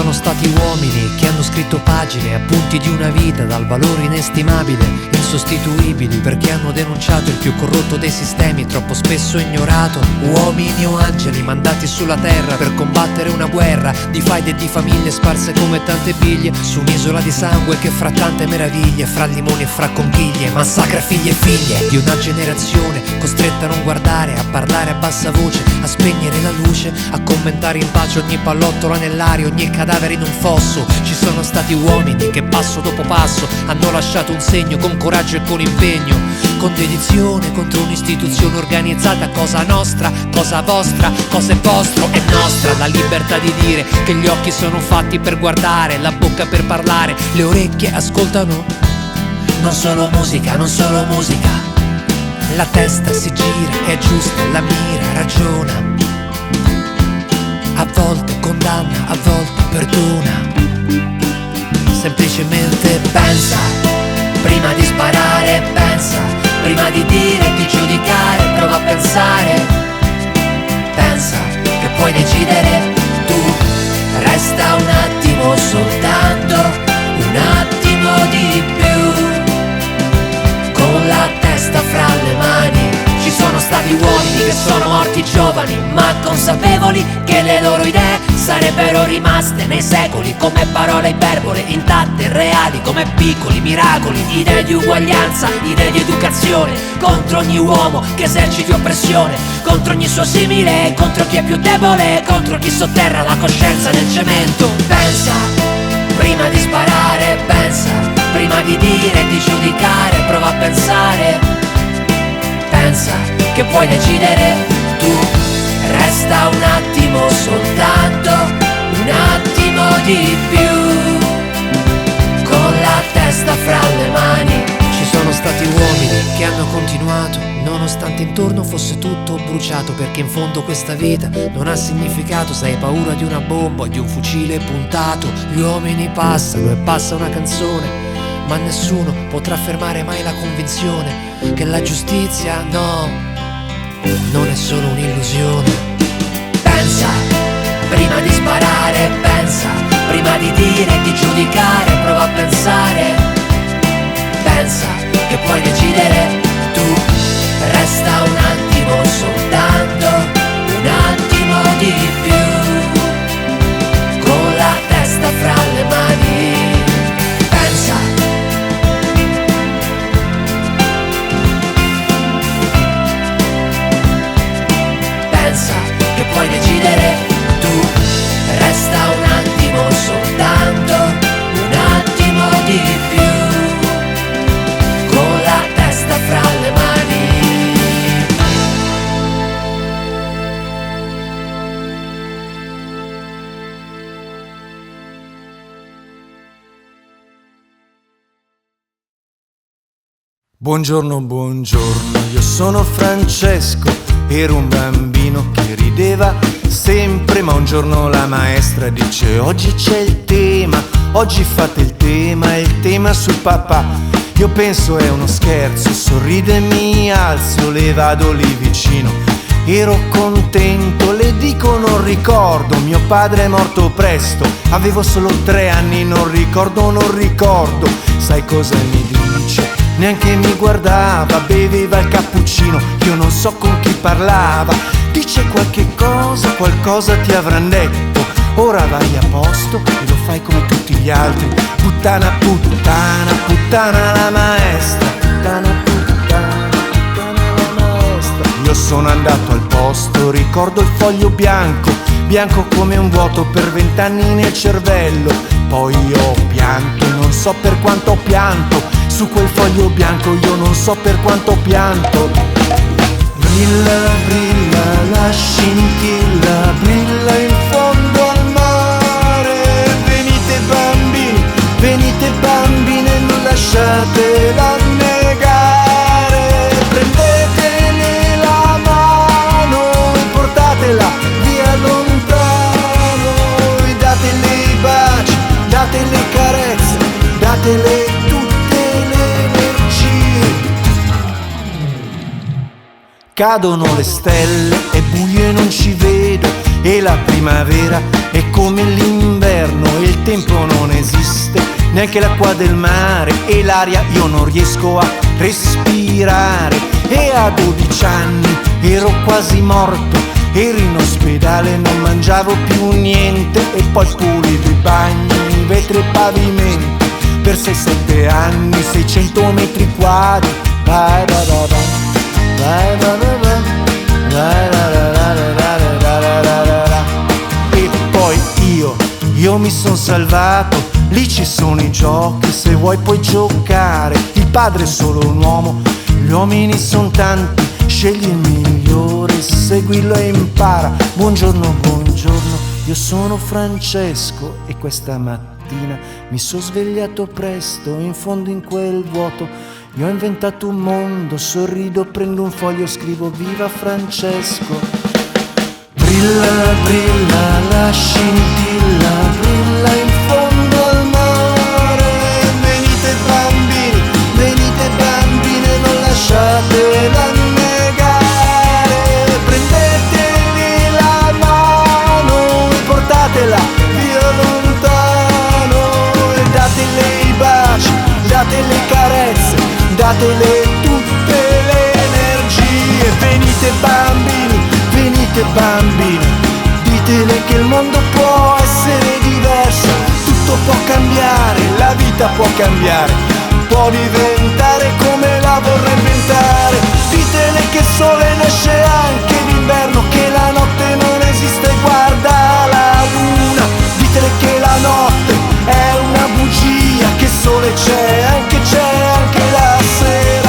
sono stati uomini che hanno scritto pagine, appunti di una vita dal valore inestimabile, insostituibili, perché hanno denunciato il più corrotto dei sistemi, troppo spesso ignorato. Uomini o angeli mandati sulla terra per combattere una guerra di faide e di famiglie sparse come tante biglie su un'isola di sangue che fra tante meraviglie, fra limoni e fra conchiglie, massacra figli e figlie di una generazione costretta a non guardare, a parlare a bassa voce, a spegnere la luce, a commentare in pace ogni pallottola nell'aria, ogni cadavere in un fosso. Ci sono stati uomini che passo dopo passo hanno lasciato un segno con coraggio e con impegno, con dedizione contro un'istituzione organizzata. Cosa nostra, cosa vostra, cosa è vostro è nostra. La libertà di dire che gli occhi sono fatti per guardare, la bocca per parlare, le orecchie ascoltano. Non solo musica, non solo musica. La testa si gira, è giusta, la mira, ragiona. A volte condanna, a volte perdona. Semplicemente pensa, prima di sparare pensa, prima di dire e di giudicare, prova a pensare. Pensa che puoi decidere tu, resta un attimo soltanto, un attimo di più, con la testa fra le mani. Ci sono stati uomini che sono morti giovani, ma consapevoli che le loro idee sarebbero rimaste nei secoli come parole iperbole, intatte e reali come piccoli miracoli. Idee di uguaglianza, idee di educazione, contro ogni uomo che eserciti oppressione, contro ogni suo simile, contro chi è più debole, contro chi sotterra la coscienza nel cemento. Pensa, prima di sparare pensa, prima di dire e di giudicare, prova a pensare. Pensa che puoi decidere tu, resta un attimo soltanto, un attimo di più, con la testa fra le mani. Ci sono stati uomini che hanno continuato nonostante intorno fosse tutto bruciato, perché in fondo questa vita non ha significato se hai paura di una bomba o di un fucile puntato. Gli uomini passano e passa una canzone, ma nessuno potrà fermare mai la convinzione che la giustizia, no, non è solo un'illusione. Pensa, prima di sparare pensa, prima di dire e di giudicare, prova a pensare. Pensa che puoi decidere tu, resta un attimo soltanto, un attimo di più, con la testa fra le mani. Pensa, che puoi decidere tu, resta un attimo soltanto, un attimo di più, con la testa fra le mani. Buongiorno, buongiorno, io sono Francesco. Ero un bambino che rideva sempre, ma un giorno la maestra dice: oggi c'è il tema, oggi fate il tema sul papà. Io penso è uno scherzo, sorrido e mi alzo, le vado lì vicino. Ero contento, le dico non ricordo, mio padre è morto presto, avevo solo 3 anni, non ricordo. Sai cosa mi dice? Neanche mi guardava, beveva il cappuccino, io non so con chi parlava. Dice qualcosa ti avranno detto. Ora vai a posto e lo fai come tutti gli altri. Puttana, puttana, puttana la maestra. Puttana, puttana, puttana la maestra. Io sono andato al posto, ricordo il foglio bianco, bianco come un vuoto per 20 anni nel cervello. Poi ho pianto, non so per quanto ho pianto. Su quel foglio bianco io non so per quanto ho pianto. Brilla, brilla la scintilla, brilla in fondo al mare. Venite bambine, non lasciatela negare. Prendetele la mano e portatela via lontano. E datele i baci, datele carezze, datele cadono le stelle, è buio e non ci vedo, e la primavera è come l'inverno e il tempo non esiste, neanche l'acqua del mare e l'aria io non riesco a respirare. E a 12 anni ero quasi morto, ero in ospedale, non mangiavo più niente e poi pulivo i bagni, vetri e pavimenti per 6-7 anni, 600 metri quadri. Vai, vai, vai, vai, vai, vai, vai, vai, vai. E poi io mi son salvato, lì ci sono i giochi, se vuoi puoi giocare, il padre è solo un uomo, gli uomini son tanti, scegli il migliore, seguilo e impara. Buongiorno, buongiorno, io sono Francesco e questa mattina mi sono svegliato presto, in fondo in quel vuoto io ho inventato un mondo, sorrido, prendo un foglio, scrivo viva Francesco. Brilla, brilla la scintilla, brilla in fondo al mare. Venite bambine, non lasciatela annegare. Prendeteli la mano e portatela via lontano. E datele i baci, datele carezze, datele tutte le energie. Venite bambini, ditele che il mondo può essere diverso, tutto può cambiare, la vita può cambiare, può diventare come la vorrei inventare. Ditele che il sole nasce anche d'inverno, che la notte non esiste, guarda la luna. Ditele che la notte è una bugia, che il sole c'è anche la sera.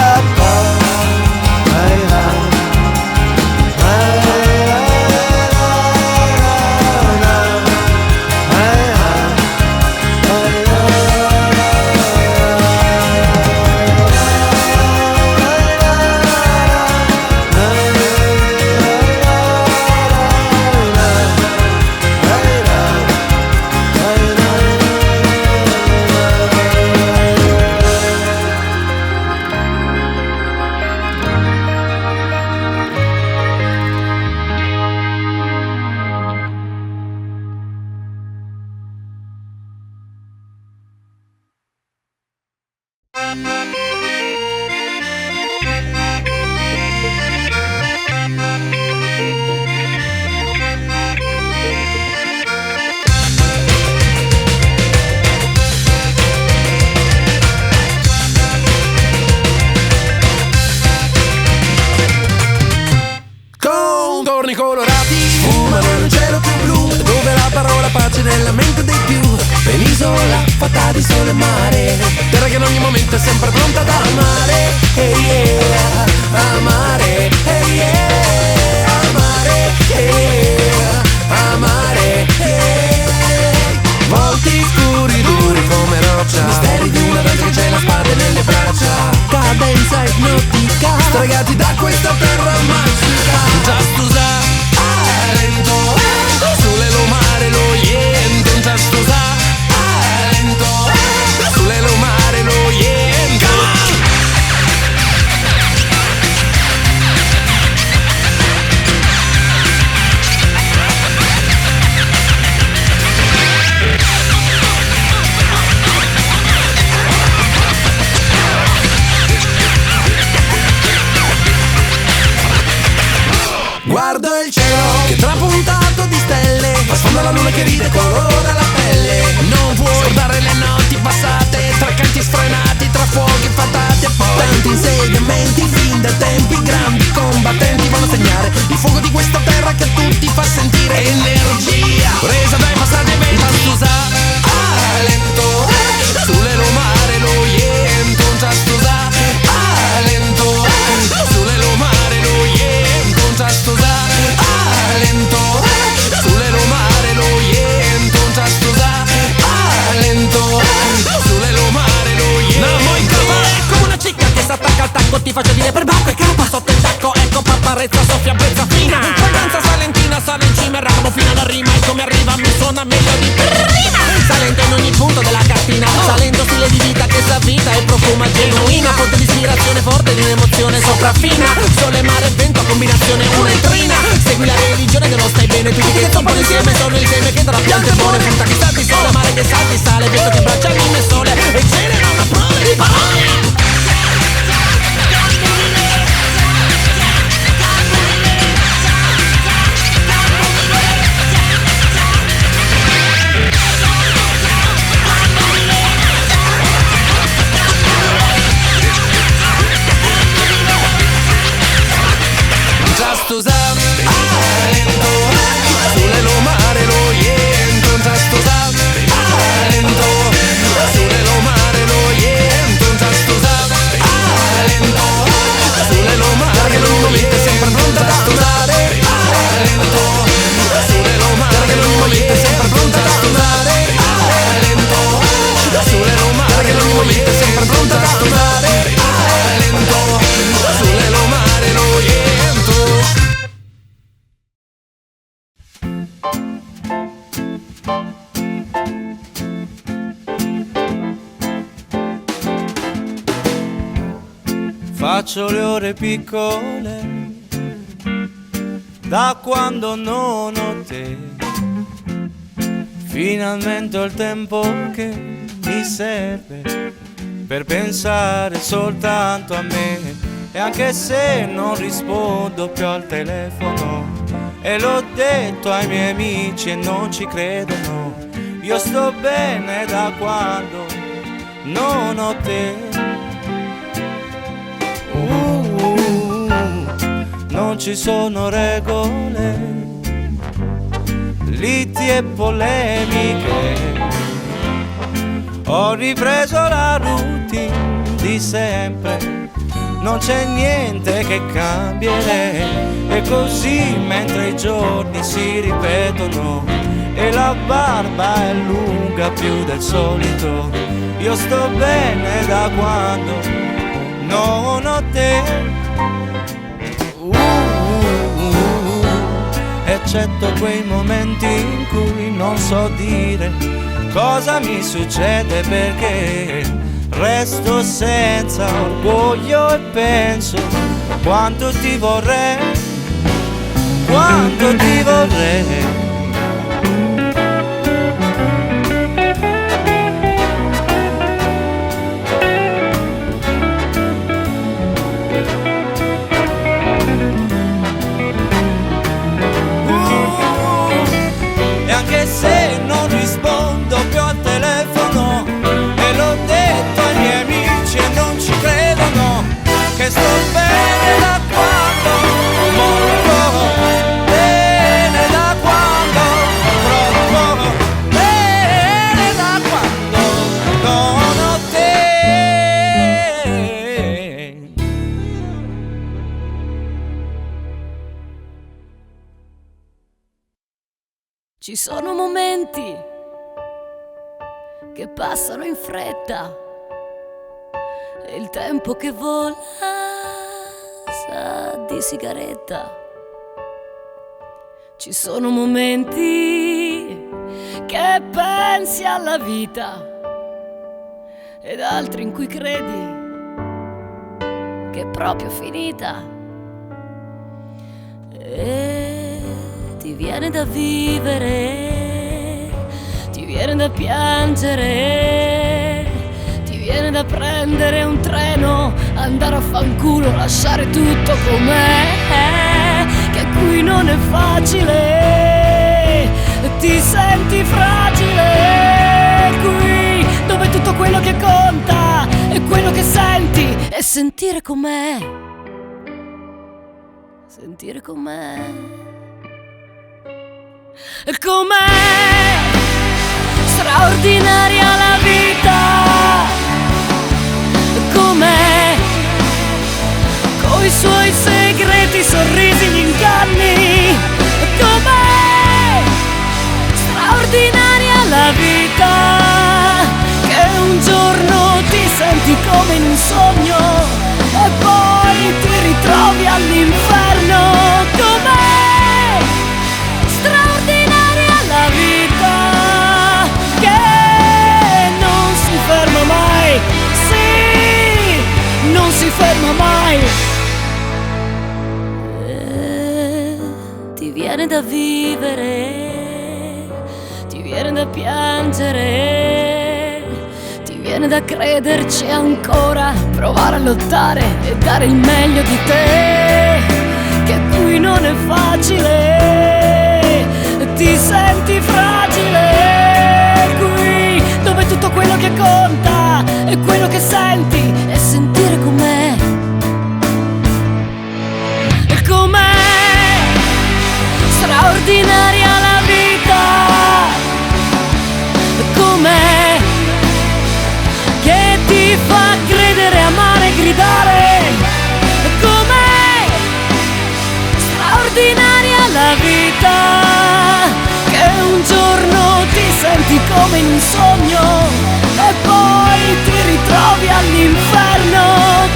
Nella mente dei più, penisola fatta di sole e mare, terra che in ogni momento è sempre pronta ad amare, hey yeah, amare, hey yeah, amare, hey yeah, amare, hey. Volti scuri, duri come roccia, misteri di una danza che c'è la spada nelle braccia, cadenza ipnotica, stregati da questa terra magica. Just to lento, sulle lo mare lo yento, just to lento, sulle lo mare lo yento. Guardo il cielo che trapuntato di stelle, ma sfonda la luna che ride, colora la pelle. Non puoi scordare le notti passate, tra canti sfrenati, tra fuochi fatati e poi tanti insediamenti, fin da tempi grandi combattenti vanno a segnare il fuoco di questa terra che a tutti fa sentire energia presa dai passati eventi. Scusa, lento, sulle lo mare lo yento, scusa, lento, sulle lo mare lo yento, scusa, lento, sulle lo mare lo yento, scusa, lento, sulle lo mare lo yento. No, mo come una cicca che s'attacca al tacco, ti faccio dire per bacco e capa sotto il tacco, ecco paparezza, soffia brezza fina, fragranza salentina, sale in cima e ramo fino alla rima, e come arriva mi suona meglio di prima, salente in ogni punto della carta. mattina, salendo stile di vita che s'avvita e profuma genuina, fonte di ispirazione forte di un'emozione sopraffina, sole, mare e vento, combinazione un'entrina. Segui la religione dello stai bene, tutti che toppano insieme sono il seme che tra piante buone, frutta che salti sole, mare che salti sale, vento che braccia mille sole e genera una prole di parole. Just usar alento, sole lo mare lo yento. Just usar alento, sole lo mare lo yento. Just usar alento, sole lo mare lo yento. Sempre pronta da usare alento, sole lo mare lo yento. Sempre pronta da usare alento, sole lo mare lo yento. Sempre pronta da usare alento, sole lo mare lo yento. Faccio le ore piccole da quando non ho te. Finalmente ho il tempo che mi serve per pensare soltanto a me. E anche se non rispondo più al telefono e l'ho detto ai miei amici e non ci credono, io sto bene da quando non ho te. Non ci sono regole, liti e polemiche. Ho ripreso la routine di sempre, non c'è niente che cambierei. E così mentre i giorni si ripetono e la barba è lunga più del solito, io sto bene da quando non ho te. Eccetto quei momenti in cui non so dire cosa mi succede, perché resto senza orgoglio e penso quanto ti vorrei, quanto ti vorrei. Anche se non rispondo più al telefono e l'ho detto ai miei amici e non ci credono, che sto bene da quando, molto bene da quando, troppo bene da quando non ho te. Ci sono momenti che passano in fretta e il tempo che vola sa di sigaretta. Ci sono momenti che pensi alla vita ed altri in cui credi che è proprio finita. E ti viene da vivere, ti viene da piangere, ti viene da prendere un treno, andare a fanculo, lasciare tutto com'è, che qui non è facile, ti senti fragile, qui dove tutto quello che conta è quello che senti, e sentire com'è, sentire com'è. Com'è straordinaria la vita, com'è coi suoi segreti, sorrisi, gli inganni, com'è straordinaria la vita, che un giorno ti senti come in un sogno e poi ti ritrovi all'inferno. Com'è straordinaria la vita, che non si ferma mai. Ti viene da vivere, ti viene da piangere, ti viene da crederci ancora, provare a lottare e dare il meglio di te, che qui non è facile, ti senti fragile, qui dove tutto quello che conta è quello che senti e sentire com'è. E com'è straordinaria la vita, com'è che ti fa credere, amare, gridare, com'è straordinaria la vita, che un giorno ti senti come in un sogno e poi ti ritrovi all'inferno.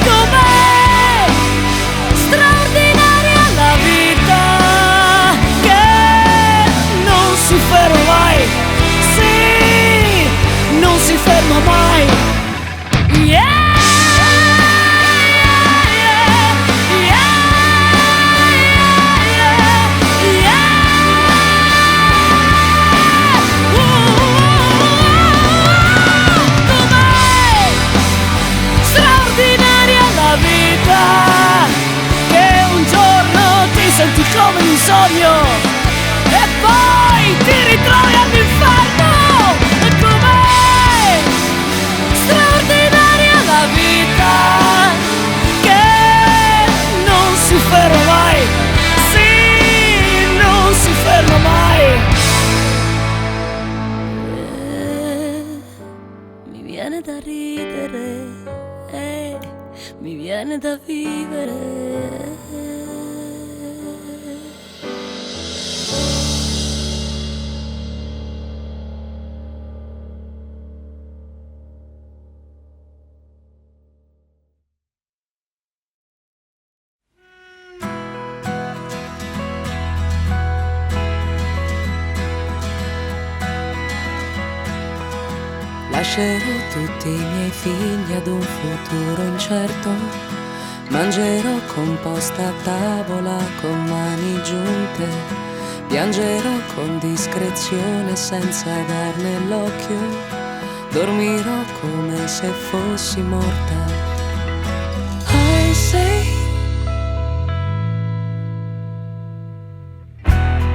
Com'è straordinaria la vita, che non si ferma mai, sì, non si ferma mai. Yeah! Che un giorno ti senti come un sogno e poi ti ritrovi all'inferno. E com'è straordinaria la vita, che non si ferma mai, sì, non si ferma mai. Mi viene da ridere, mi viene da vivere. Lascerò tutti i miei figli ad un futuro incerto, mangerò composta a tavola con mani giunte, piangerò con discrezione senza darne l'occhio, dormirò come se fossi morta. I say,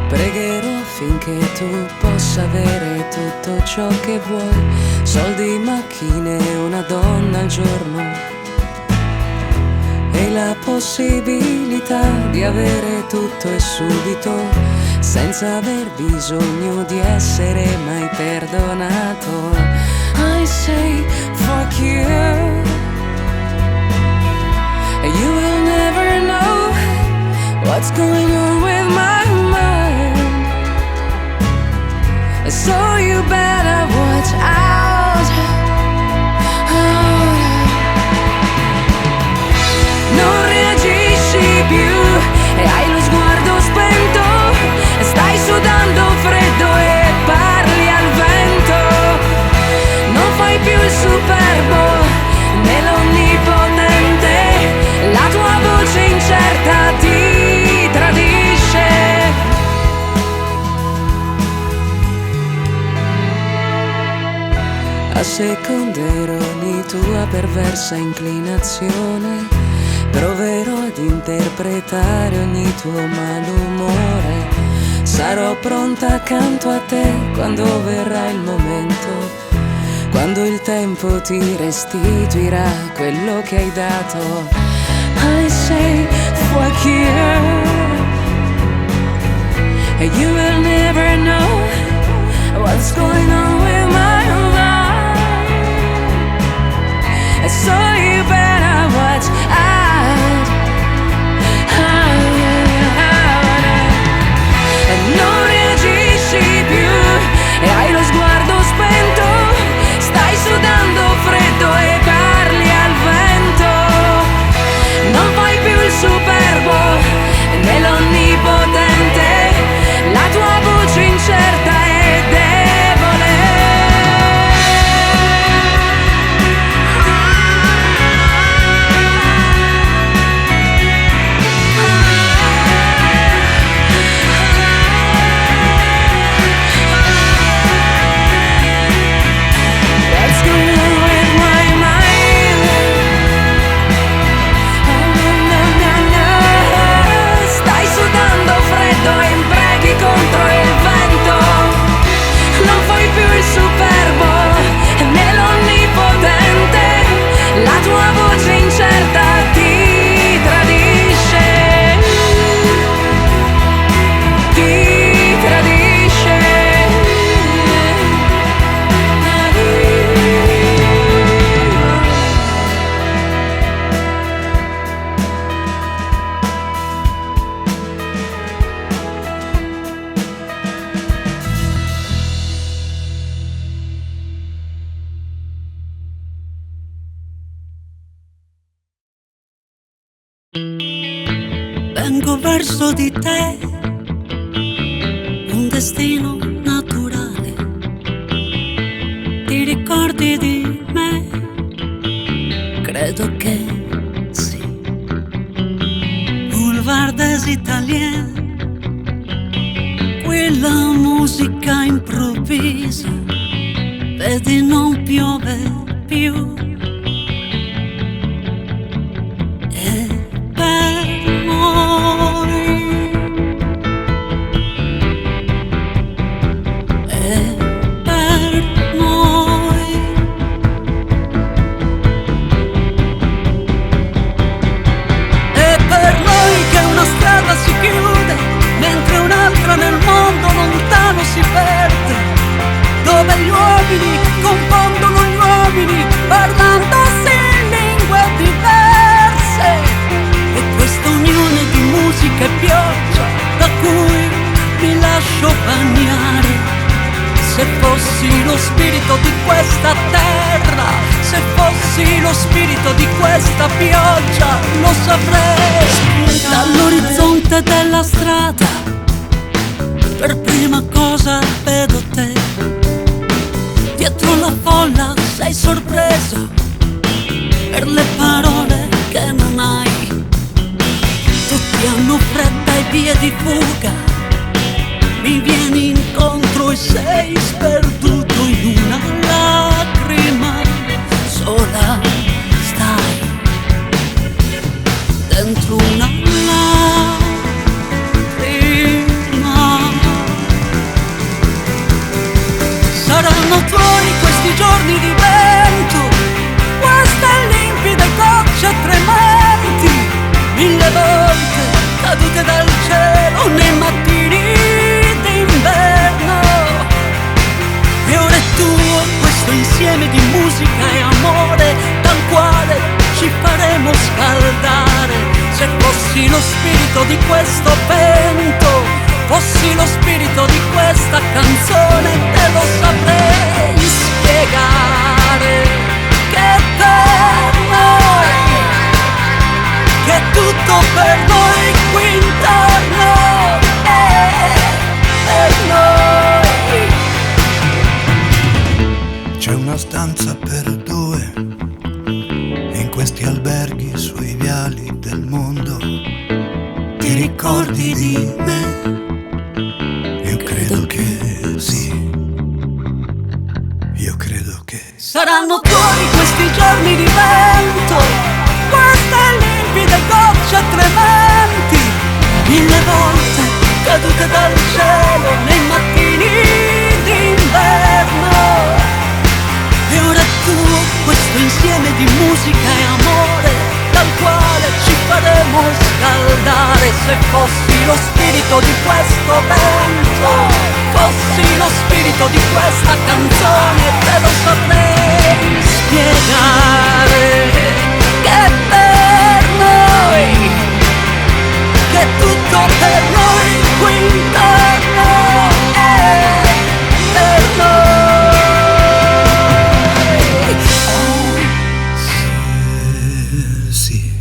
pregherò finché tu possa avere tutto ciò che vuoi, soldi, macchine, una donna al giorno e la possibilità di avere tutto e subito, senza aver bisogno di essere mai perdonato. I say fuck you, and you will never know what's going on with my mind, so you better watch out. Non reagisci più e hai lo sguardo spento, e stai sudando freddo e parli al vento. Non fai più il superbo né l'onnipotente, la tua voce incerta ti tradisce. Asseconderò ogni tua perversa inclinazione, proverò ad interpretare ogni tuo malumore, sarò pronta accanto a te quando verrà il momento, quando il tempo ti restituirà quello che hai dato. I say fuck you, and you will never know what's going on with my life, so you better watch out. Non reagisci più e hai lo sguardo spento, stai sudando freddo e parli al vento. Non fai più il superbo né l'onnipotente, la tua voce incerta e debole. vengo verso di te, un destino naturale. Ti ricordi di me? Credo che sì. Boulevard des Italiens, quella musica improvvisa, vedi non piove più. Dove gli uomini confondono gli uomini parlandosi in lingue diverse, e questa unione di musica e pioggia da cui mi lascio bagnare. Se fossi lo spirito di questa terra, se fossi lo spirito di questa pioggia, lo saprei. Dall'orizzonte della strada per prima cosa vedo te. Dietro la folla sei sorpreso per le parole che non hai. Tutti hanno fretta e vie di fuga, mi vieni incontro e sei sperduto in una lacrima. Sola stai dentro una lacrima. Saranno tuoi questi giorni di vento, queste limpide gocce trementi, 1000 volte cadute dal cielo nei mattini d'inverno. E ora è tuo questo insieme di musica e amore dal quale ci faremo scaldare. Se fossi lo spirito di questo vento, fossi lo spirito di questa canzone, te lo saprei spiegare. Che per noi, che tutto per noi qui intorno è per noi. C'è una stanza per due in questi alberghi sui viali del mondo. Ti ricordi di me? Credo che sì, io credo che saranno tuoi questi giorni di vento, queste limpide gocce trementi, 1000 volte cadute dal cielo nei mattini d'inverno. E ora è tuo questo insieme di musica e amore dal quale ci faremo scaldare. Se fossi lo spirito di questo vento, fossi lo spirito di questa canzone, te lo saprei spiegare. Che per noi, che tutto per noi qui intorno è per noi. sì.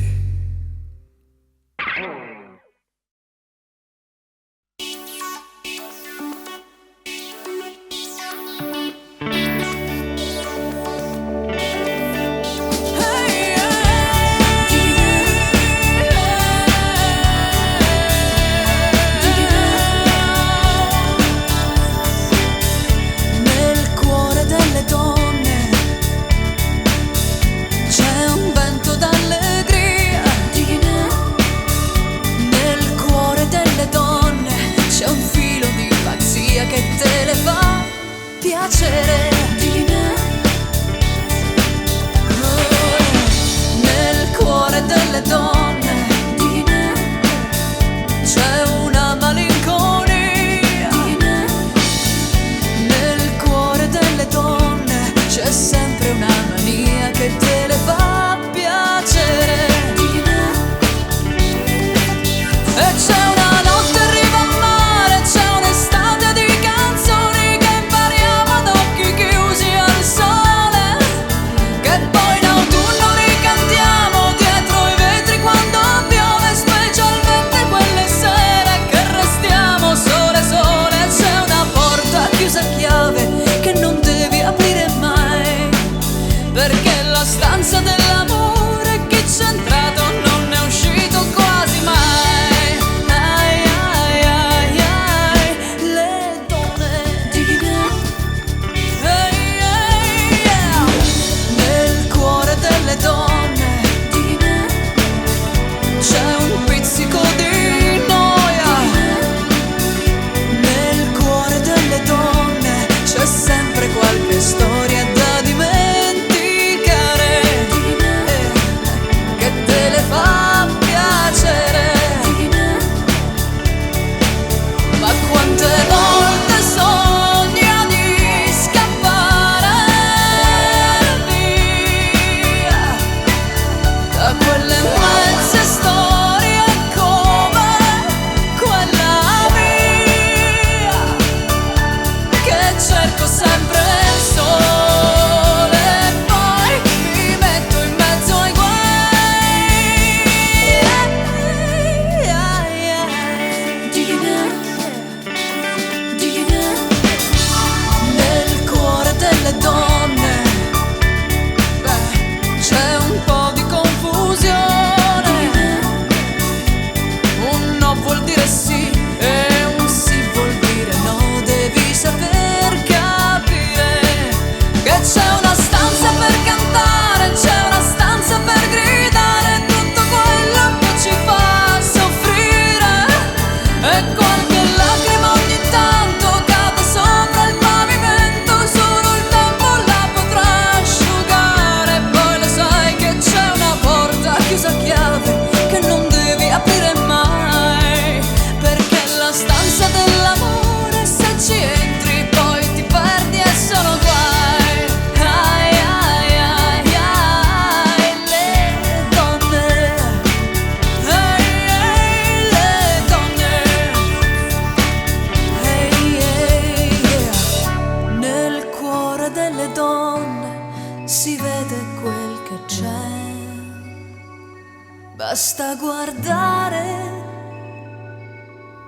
basta guardare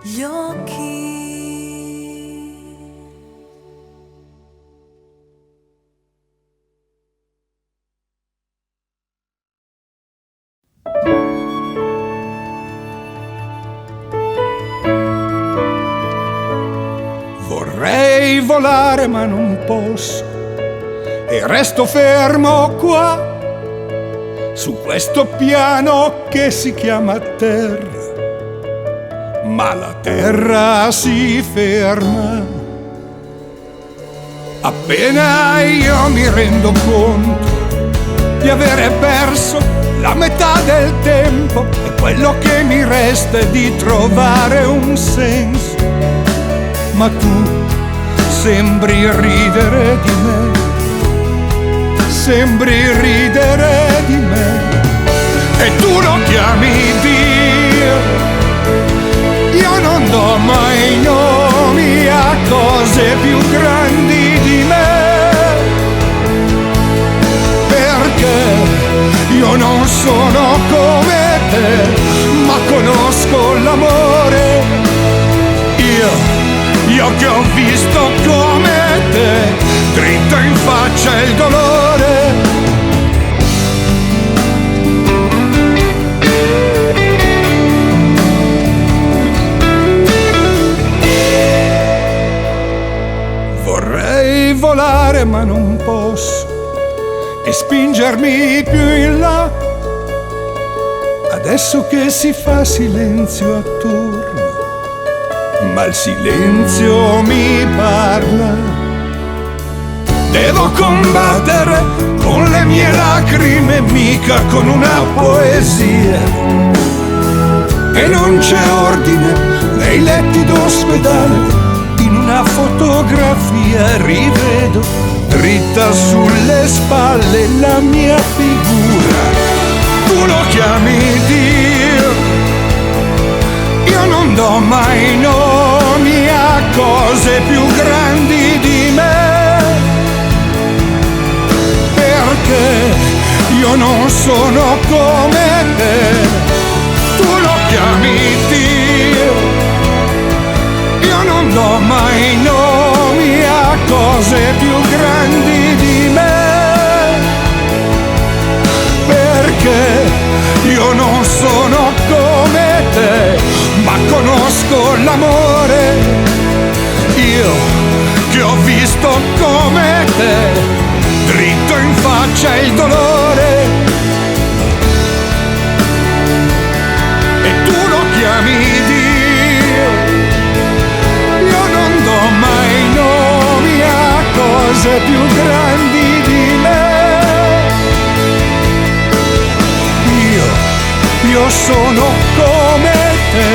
gli occhi. Vorrei volare ma non posso e resto fermo qua, su questo piano che si chiama terra, ma la terra si ferma. Appena io mi rendo conto di avere perso la metà del tempo e quello che mi resta è di trovare un senso, ma tu sembri ridere di me, sembri ridere di me, e tu lo chiami Dio. Io non do mai nomi a cose più grandi di me, perché io non sono come te, ma conosco l'amore. Io che ho visto come te, dritto in faccia il dolore. Vorrei volare ma non posso e spingermi più in là, adesso che si fa silenzio attorno, ma il silenzio mi parla. Devo combattere con le mie lacrime, mica con una poesia. E non c'è ordine nei letti d'ospedale, in una fotografia rivedo dritta sulle spalle la mia figura. Tu lo chiami Dio. Io non do mai nomi a cose più grandi di me, perché io non sono come te. Tu lo chiami Dio. Io non do mai nomi a cose più grandi di me, perché io non sono come te, ma conosco l'amore. Io che ho visto come te, dritto in faccia il dolore. E tu lo chiami Dio. Io non do mai nomi a cose più grandi di me. Io sono come te.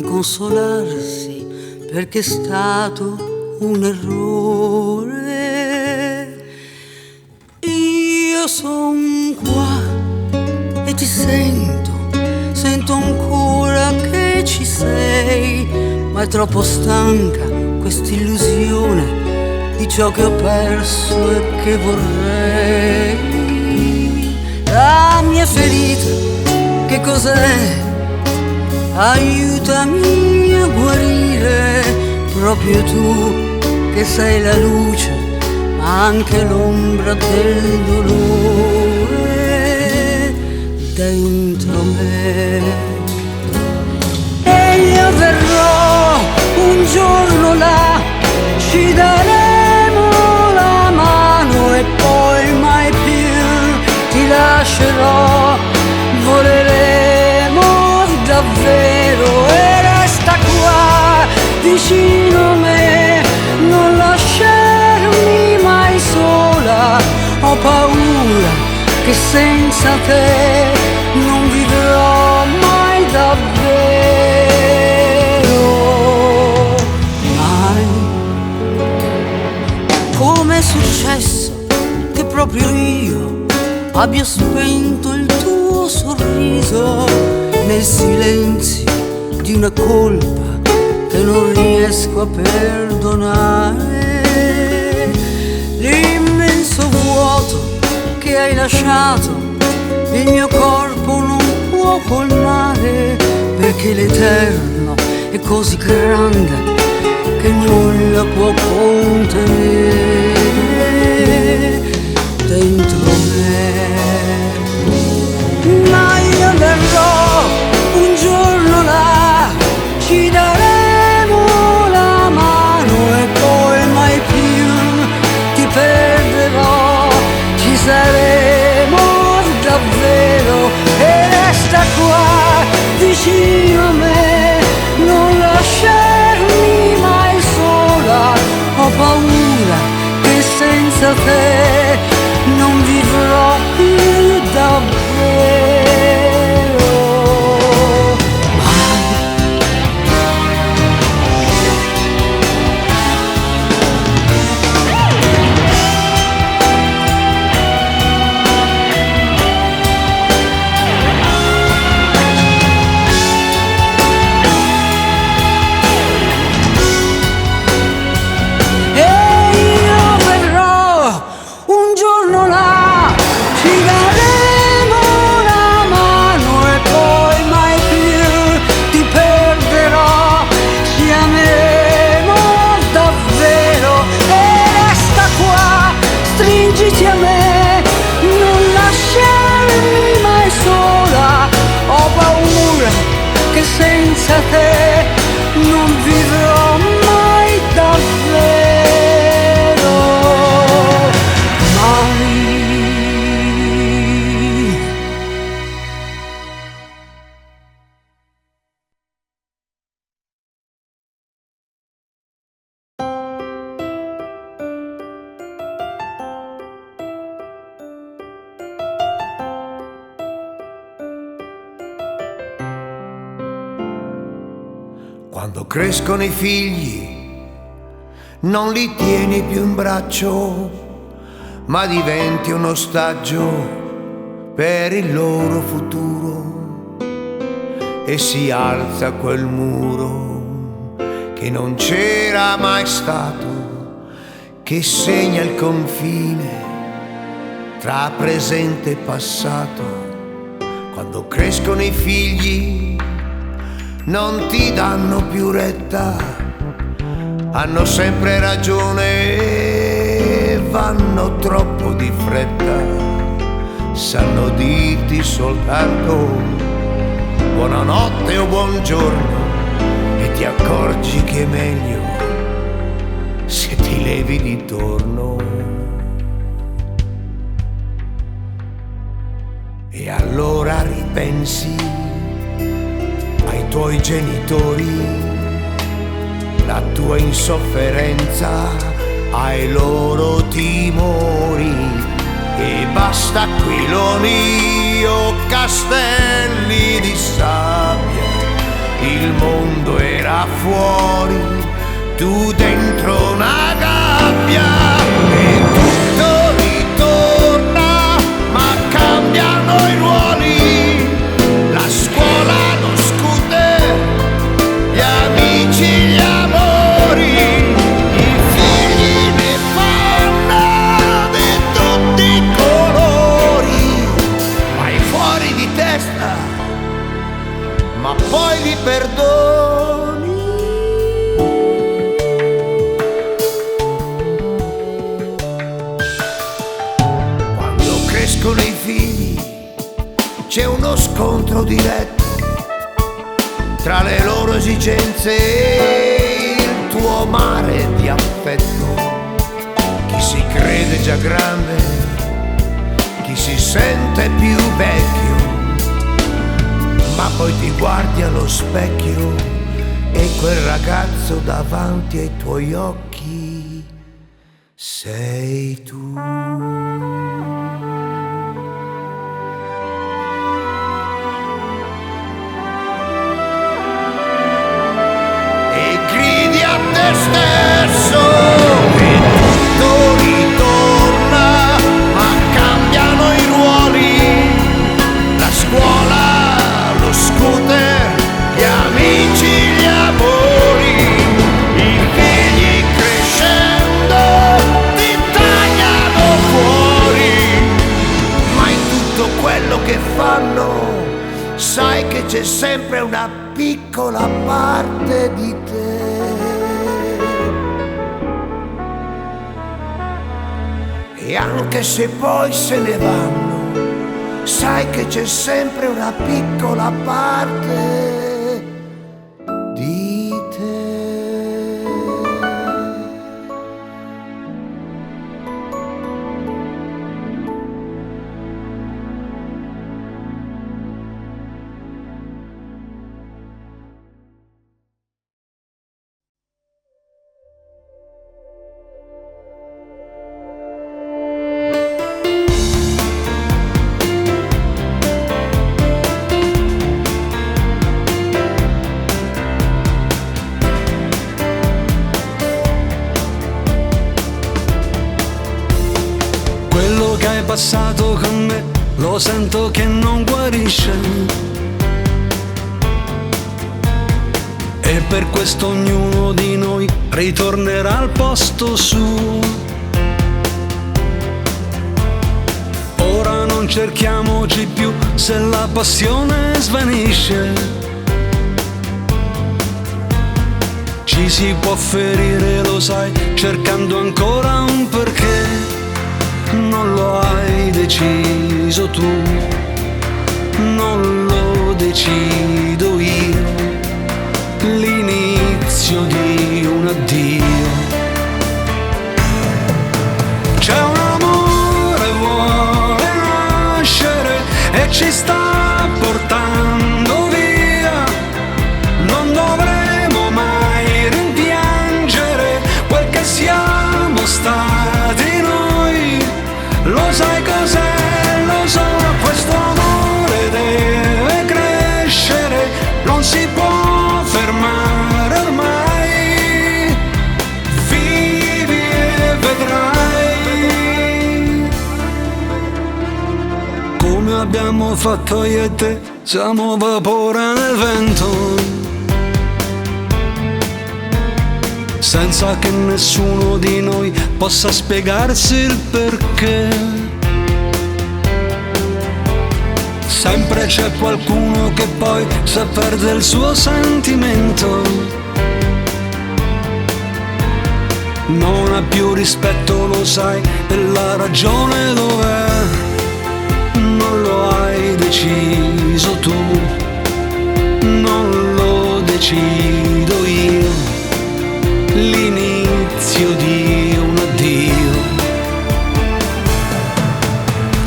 Consolarsi perché è stato un errore. Io son qua e ti sento ancora che ci sei, ma è troppo stanca quest'illusione di ciò che ho perso e che vorrei. La mia ferita che cos'è? Aiutami a guarire, proprio tu che sei la luce, ma anche l'ombra del dolore dentro me. E io verrò un giorno là, ci daremo la mano e poi mai più ti lascerò, voleremo vicino a me, non lasciarmi mai sola. Ho paura che senza te non vivrò mai davvero, mai. Com'è successo che proprio io abbia spento il tuo sorriso nel silenzio di una colpa che non riesco a perdonare? L'immenso vuoto che hai lasciato il mio corpo non può colmare, perché l'eterno è così grande che nulla può contenere dentro me. Ma io verrò un giorno là, ci daremo la mano e poi mai più ti perderò, ci saremo davvero, e resta qua vicino a me, non lasciarmi mai sola. Ho paura che senza te non vivrò più davvero, mai. Stringiti a me, non lasciarmi mai sola. Ho paura che senza te non vivrò mai davvero, mai. Quando crescono i figli non li tieni più in braccio, ma diventi un ostaggio per il loro futuro, e si alza quel muro che non c'era mai stato, che segna il confine tra presente e passato. Quando crescono i figli non ti danno più retta, hanno sempre ragione, vanno troppo di fretta, sanno dirti soltanto buonanotte o buongiorno, e ti accorgi che è meglio se ti levi di torno. E allora ripensi ai tuoi genitori, la tua insofferenza, ai loro timori, e basta aquiloni o castelli di sabbia. Il mondo era fuori, tu dentro una gabbia, e tutto ritorna, ma cambiano i ruoli, la scuola, lo scooter, gli amici, gli amori, i figli ne fanno di tutti i colori. Vai fuori di testa, ma poi li perdoni. Quando crescono i figli c'è uno scontro diretto tra le loro esigenze e il tuo mare di affetto. Chi si crede già grande, chi si sente più vecchio, ma poi ti guardi allo specchio E quel ragazzo davanti ai tuoi occhi sei tu. E gridi a te stesso e tutto ritorna, ma cambiano i ruoli, la scuola, lo scooter, gli amici, gli amori, i figli crescendo ti tagliano fuori, ma in tutto quello che fanno sai che c'è sempre una piccola parte di te. E anche se poi se ne vanno, sai che c'è sempre una piccola parte di te. Quello che hai passato con me lo sento che non guarisce, e per questo ognuno di noi ritornerà al posto suo. Ora non cerchiamoci più se la passione svanisce. Ci si può ferire, lo sai, cercando ancora un perché. Non lo hai deciso tu, non lo decido io, l'inizio di un addio. C'è un amore, vuole nascere e ci sta portando via. Non dovremo mai rimpiangere quel che siamo stati noi. Lo sai cos'è, lo so, questo amore deve crescere, non si può fermare ormai. Vivi e vedrai. Come abbiamo fatto io e te, siamo vapore nel vento, senza che nessuno di noi possa spiegarsi il perché. Sempre c'è qualcuno che poi se perde il suo sentimento, non ha più rispetto, lo sai, e la ragione dov'è? Non lo hai deciso tu, non lo decido io, l'inizio di un addio.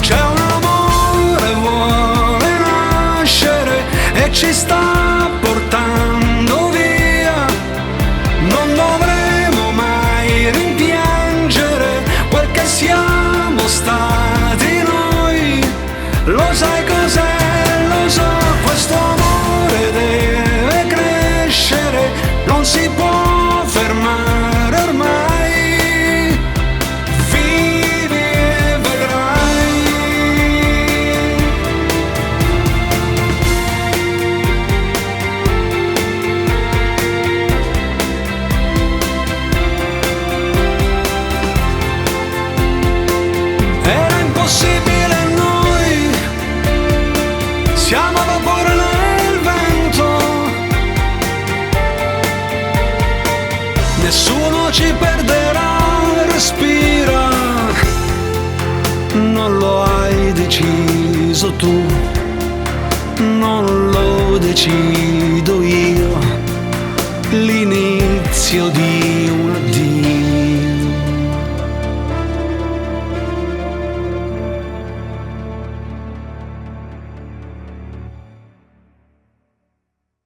C'è un amore, vuole nascere e ci sta portando via. Non dovremo mai rimpiangere quel che siamo stati noi. Lo sai cos'è, lo so, questo amore deve crescere, non si può fermare ormai. Vivi e vedrai. Era impossibile a noi, siamo vapore nel vento. Nessuno ci perderà, respira. Non lo hai deciso tu, non lo decido io, l'inizio di